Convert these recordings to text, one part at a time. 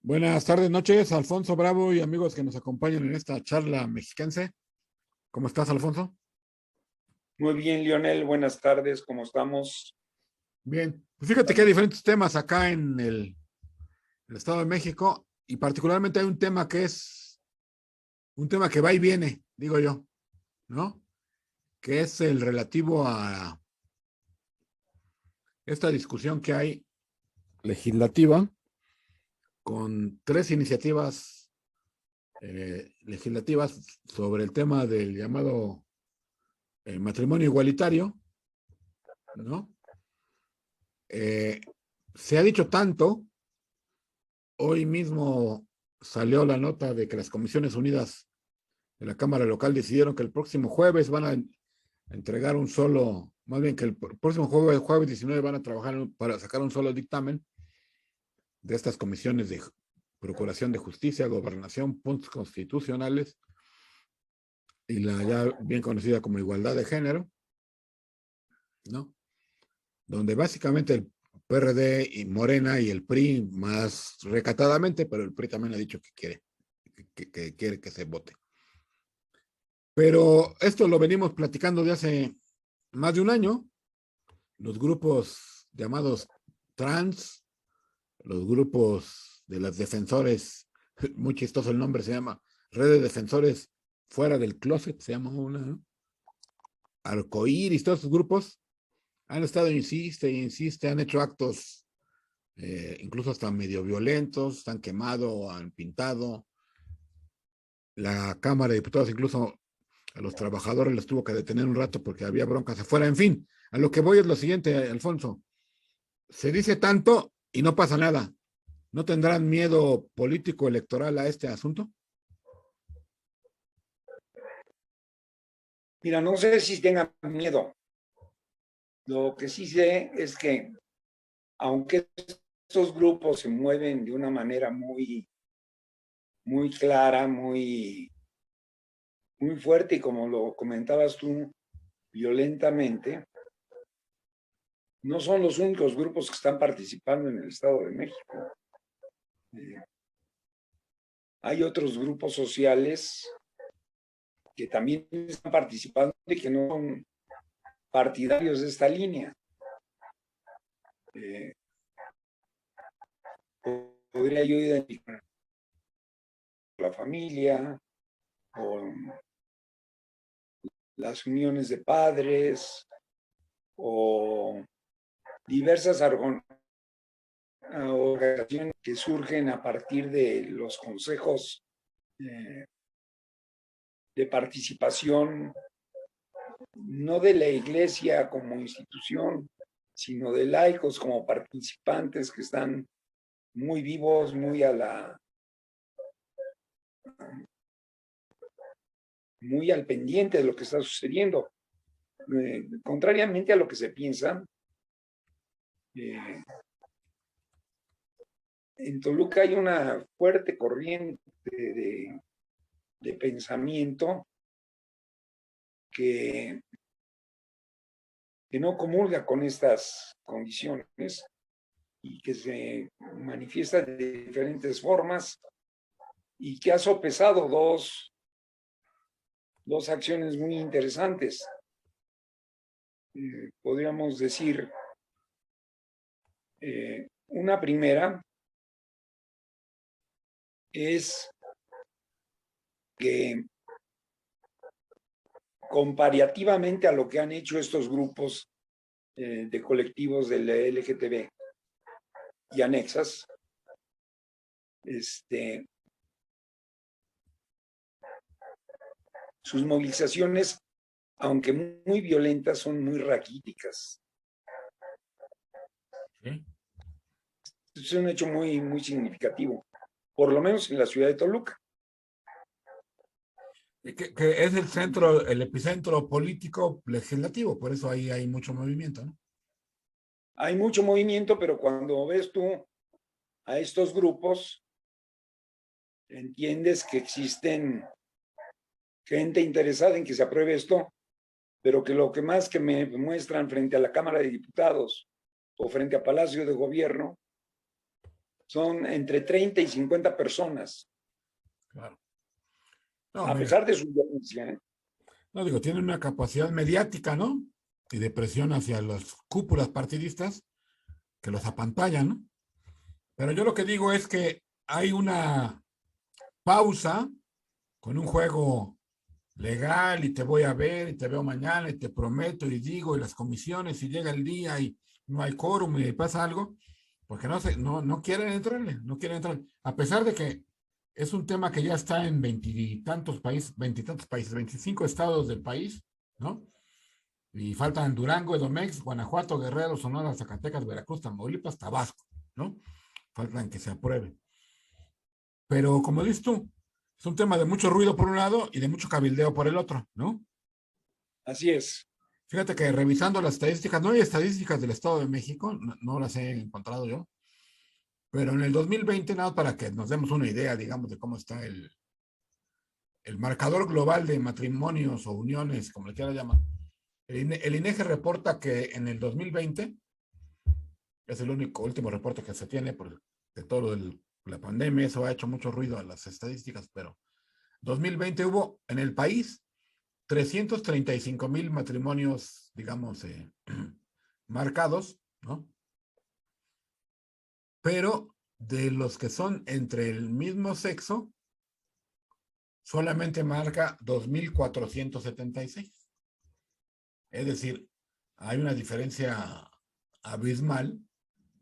Buenas tardes, noches, Alfonso Bravo y amigos que nos acompañan en esta charla mexiquense. ¿Cómo estás, Alfonso? Muy bien, Lionel, buenas tardes, ¿cómo estamos? Bien, pues fíjate que hay diferentes temas acá en el Estado de México y particularmente hay un tema que es un tema que va y viene, digo yo, ¿no? Que es el relativo a esta discusión que hay legislativa con tres iniciativas legislativas sobre el tema del llamado matrimonio igualitario, ¿no? Eh, Se ha dicho tanto, hoy mismo salió la nota de que las Comisiones Unidas de la Cámara Local decidieron que el próximo jueves van a entregar un solo, más bien que el próximo jueves 19 van a trabajar para sacar un solo dictamen de estas comisiones de Procuración de Justicia, Gobernación, puntos constitucionales y la ya bien conocida como igualdad de género, ¿no? Donde básicamente el PRD y Morena y el PRI más recatadamente, pero el PRI también ha dicho que quiere que se vote. Pero esto lo venimos platicando de hace más de un año. Los grupos llamados trans, los grupos de las defensores, muy chistoso el nombre, se llama Red de Defensores Fuera del Closet, se llama una, ¿no? Arcoíris, todos esos grupos han estado, insiste, han hecho actos incluso hasta medio violentos, han quemado, han pintado. La Cámara de Diputados incluso a los trabajadores los tuvo que detener un rato porque había broncas afuera. En fin, a lo que voy es lo siguiente, Alfonso. Se dice tanto y no pasa nada. ¿No tendrán miedo político electoral a este asunto? Mira, no sé si tengan miedo. Lo que sí sé es que, aunque estos grupos se mueven de una manera muy clara, muy fuerte y como lo comentabas tú, violentamente, no son los únicos grupos que están participando en el Estado de México. Hay otros grupos sociales que también están participando y que no son partidarios de esta línea. Podría yo identificar la familia, o las uniones de padres, o diversas organizaciones que surgen a partir de los consejos de participación, no de la iglesia como institución, sino de laicos como participantes que están muy vivos, muy al pendiente de lo que está sucediendo. Contrariamente a lo que se piensa, en Toluca hay una fuerte corriente de pensamiento que no comulga con estas condiciones y que se manifiesta de diferentes formas y que ha sopesado dos acciones muy interesantes. Podríamos decir, una primera es que comparativamente a lo que han hecho estos grupos de colectivos del LGTB y anexas, sus movilizaciones, aunque muy violentas, son muy raquíticas. ¿Sí? Es un hecho muy significativo, por lo menos en la ciudad de Toluca. Que es el centro, el epicentro político legislativo, por eso ahí hay mucho movimiento, ¿no? Hay mucho movimiento, pero cuando ves tú a estos grupos, entiendes que existen gente interesada en que se apruebe esto, pero que lo que más que me muestran frente a la Cámara de Diputados o frente a Palacio de Gobierno son entre 30 y 50 personas, Claro. No, a mira, pesar de su violencia, ¿eh? no digo, tienen una capacidad mediática, ¿no? Y de presión hacia las cúpulas partidistas que los apantallan, ¿no? Pero yo lo que digo es que hay una pausa con un juego legal y te voy a ver y te veo mañana y te prometo y digo y las comisiones y llega el día y no hay quórum y pasa algo, porque no quieren entrarle, no quieren entrar, a pesar de que es un tema que ya está en veintitantos países, 25 estados del país, ¿no? Y faltan Durango, Edomex, Guanajuato, Guerrero, Sonora, Zacatecas, Veracruz, Tamaulipas, Tabasco, ¿no? Faltan que se apruebe. Pero como dices tú, es un tema de mucho ruido por un lado y de mucho cabildeo por el otro, ¿no? Así es. Fíjate que revisando las estadísticas, no hay estadísticas del Estado de México, no las he encontrado yo, pero en el 2020, nada para que nos demos una idea, digamos, de cómo está el marcador global de matrimonios o uniones, como le quiera llamar. El INEGI reporta que en el 2020, es el único último reporte que se tiene de todo la pandemia, eso ha hecho mucho ruido a las estadísticas, pero 2020 hubo en el país 335,000 matrimonios, digamos, marcados, ¿no? Pero de los que son entre el mismo sexo, solamente marca 2,476. Es decir, hay una diferencia abismal.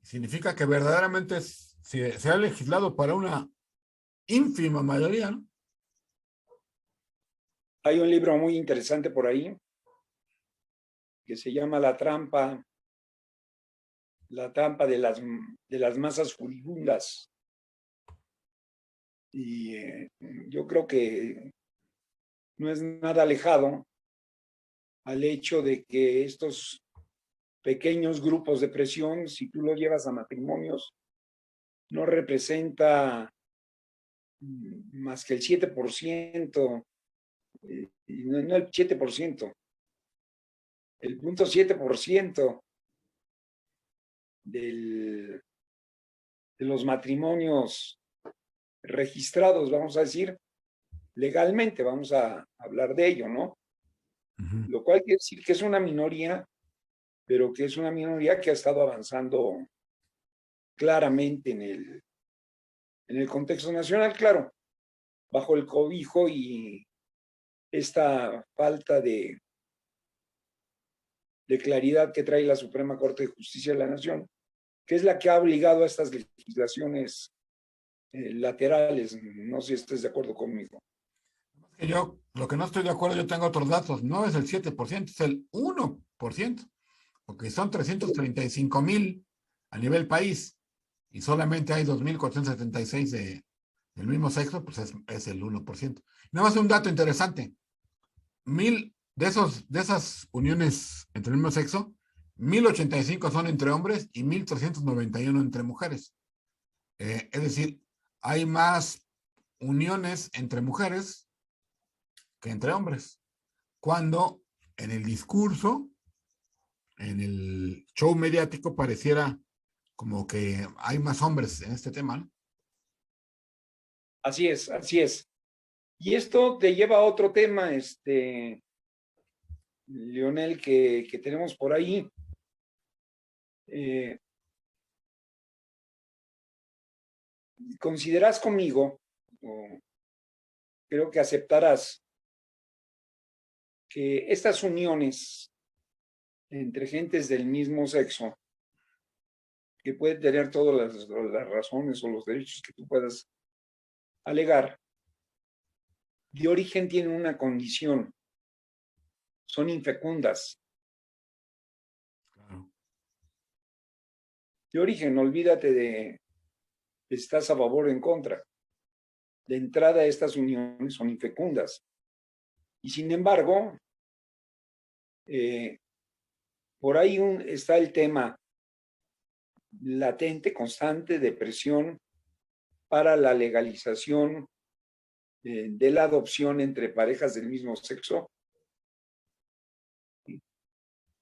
Significa que verdaderamente se ha legislado para una ínfima mayoría, ¿no? Hay un libro muy interesante por ahí que se llama la trampa de las masas furibundas. Y yo creo que no es nada alejado al hecho de que estos pequeños grupos de presión, si tú lo llevas a matrimonios, no representa más que el 7%, no el 7%, el 0.7% de los matrimonios registrados, vamos a decir, legalmente, vamos a hablar de ello, ¿no? Uh-huh. Lo cual quiere decir que es una minoría, pero que es una minoría que ha estado avanzando claramente en el contexto nacional, claro, bajo el cobijo y esta falta de claridad que trae la Suprema Corte de Justicia de la Nación, que es la que ha obligado a estas legislaciones laterales. No sé si estés de acuerdo conmigo. Yo, lo que no estoy de acuerdo, yo tengo otros datos, no es el 7%, es el 1%, porque son 335,000 a nivel país y solamente hay 2,476 del mismo sexo, pues es el 1%. Nada más un dato interesante, 1,000 de esas uniones entre el mismo sexo, 1,085 son entre hombres y 1,391 entre mujeres. Es decir, hay más uniones entre mujeres que entre hombres, cuando en el discurso, en el show mediático, pareciera como que hay más hombres en este tema, ¿no? Así es, así es. Y esto te lleva a otro tema, Leonel, que tenemos por ahí. Consideras conmigo, o creo que aceptarás, que estas uniones entre gentes del mismo sexo, que pueden tener todas las razones o los derechos que tú puedas alegar, de origen tienen una condición, son infecundas. Claro. De origen, olvídate de estás a favor o en contra. De entrada, estas uniones son infecundas. Y sin embargo, por ahí está el tema latente, constante de presión para la legalización de la adopción entre parejas del mismo sexo.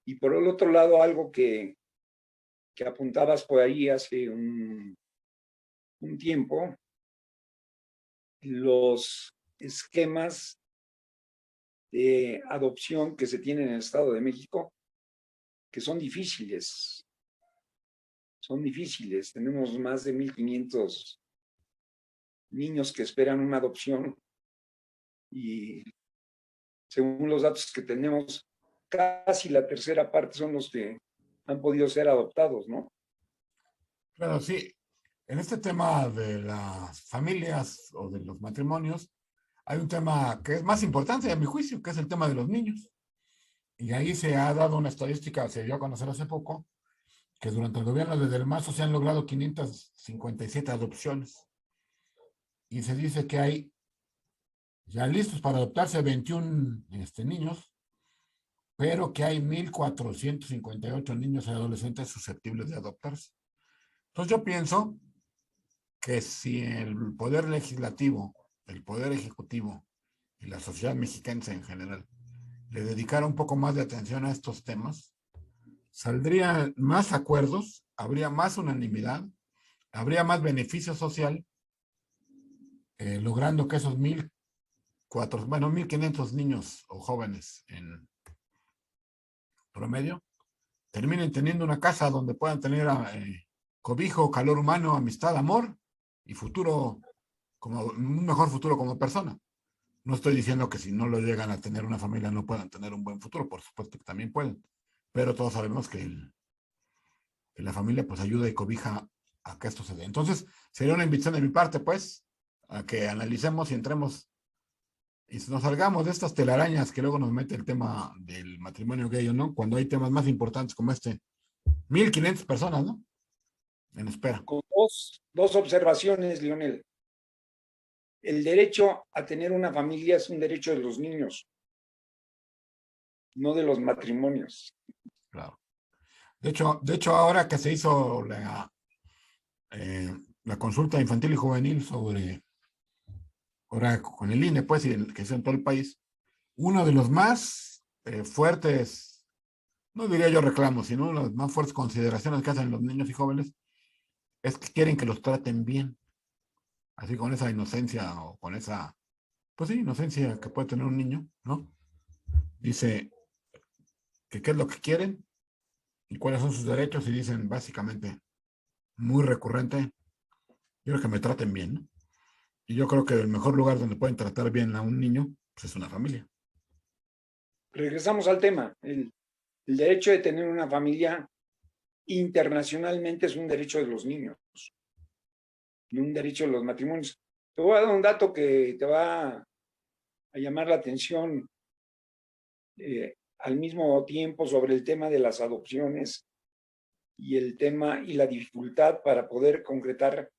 Y por el otro lado, algo que apuntabas por ahí hace un tiempo los esquemas de adopción que se tienen en el Estado de México, que son difíciles. Son difíciles. Tenemos más de 1,500 niños que esperan una adopción y según los datos que tenemos, casi la tercera parte son los que han podido ser adoptados, ¿no? Claro, sí. En este tema de las familias o de los matrimonios, hay un tema que es más importante, a mi juicio, que es el tema de los niños. Y ahí se ha dado una estadística, se dio a conocer hace poco, que durante el gobierno de Del Mazo se han logrado 557 adopciones. Y se dice que hay ya listos para adoptarse 21 niños, pero que hay 1,458 niños y adolescentes susceptibles de adoptarse. Entonces yo pienso que si el poder legislativo, el poder ejecutivo y la sociedad mexicana en general le dedicara un poco más de atención a estos temas, saldrían más acuerdos, habría más unanimidad, habría más beneficio social, logrando que esos 1,500 niños o jóvenes en promedio terminen teniendo una casa donde puedan tener cobijo, calor humano, amistad, amor y futuro, como un mejor futuro como persona. No estoy diciendo que si no lo llegan a tener una familia no puedan tener un buen futuro, por supuesto que también pueden, pero todos sabemos que la familia pues ayuda y cobija a que esto se dé. Entonces, sería una invitación de mi parte, pues, a que analicemos y entremos y nos salgamos de estas telarañas que luego nos mete el tema del matrimonio gay, ¿no? Cuando hay temas más importantes como este. 1,500 personas, ¿no? En espera. Con dos observaciones, Lionel. El derecho a tener una familia es un derecho de los niños, no de los matrimonios. Claro. De hecho, ahora que se hizo la consulta infantil y juvenil sobre, ahora con el INE, pues, y que hizo en todo el país, uno de los más fuertes, no diría yo reclamos, sino una de las más fuertes consideraciones que hacen los niños y jóvenes es que quieren que los traten bien, así con esa inocencia o con esa, pues sí, inocencia que puede tener un niño, ¿no? Dice que qué es lo que quieren y cuáles son sus derechos y dicen básicamente, muy recurrente, yo creo que me traten bien, ¿no? Y yo creo que el mejor lugar donde pueden tratar bien a un niño pues es una familia. Regresamos al tema. El derecho de tener una familia internacionalmente es un derecho de los niños, no un derecho de los matrimonios. Te voy a dar un dato que te va a llamar la atención al mismo tiempo sobre el tema de las adopciones y el tema y la dificultad para poder concretar,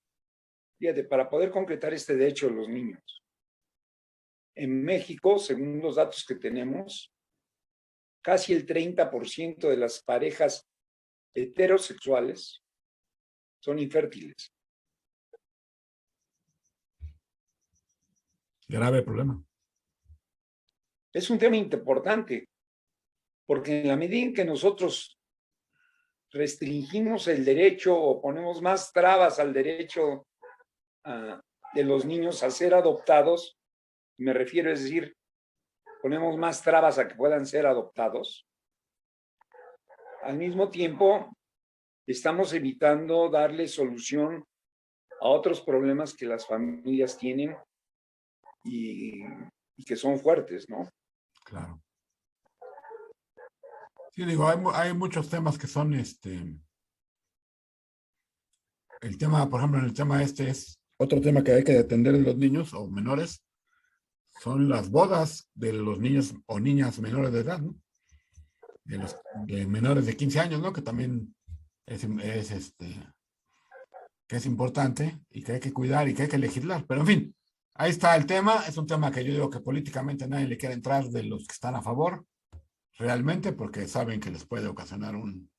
fíjate, para poder concretar este derecho de los niños. En México, según los datos que tenemos, casi el 30% de las parejas heterosexuales son infértiles. Grave problema. Es un tema importante, porque en la medida en que nosotros restringimos el derecho o ponemos más trabas al derecho de los niños a ser adoptados, me refiero, es decir, ponemos más trabas a que puedan ser adoptados, al mismo tiempo estamos evitando darle solución a otros problemas que las familias tienen y que son fuertes, ¿no? Claro. Sí, digo, hay muchos temas que son el tema, por ejemplo, en el tema este es otro tema que hay que atender de los niños o menores, son las bodas de los niños o niñas menores de edad, ¿no? De menores de 15 años, ¿no? Que también que es importante y que hay que cuidar y que hay que legislar. Pero en fin, ahí está el tema. Es un tema que yo digo que políticamente nadie le quiere entrar de los que están a favor, realmente, porque saben que les puede ocasionar un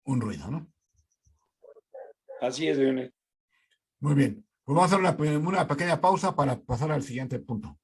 ruido, ¿no? Así es, Leonel. Muy bien. Pues vamos a hacer una pequeña pausa para pasar al siguiente punto.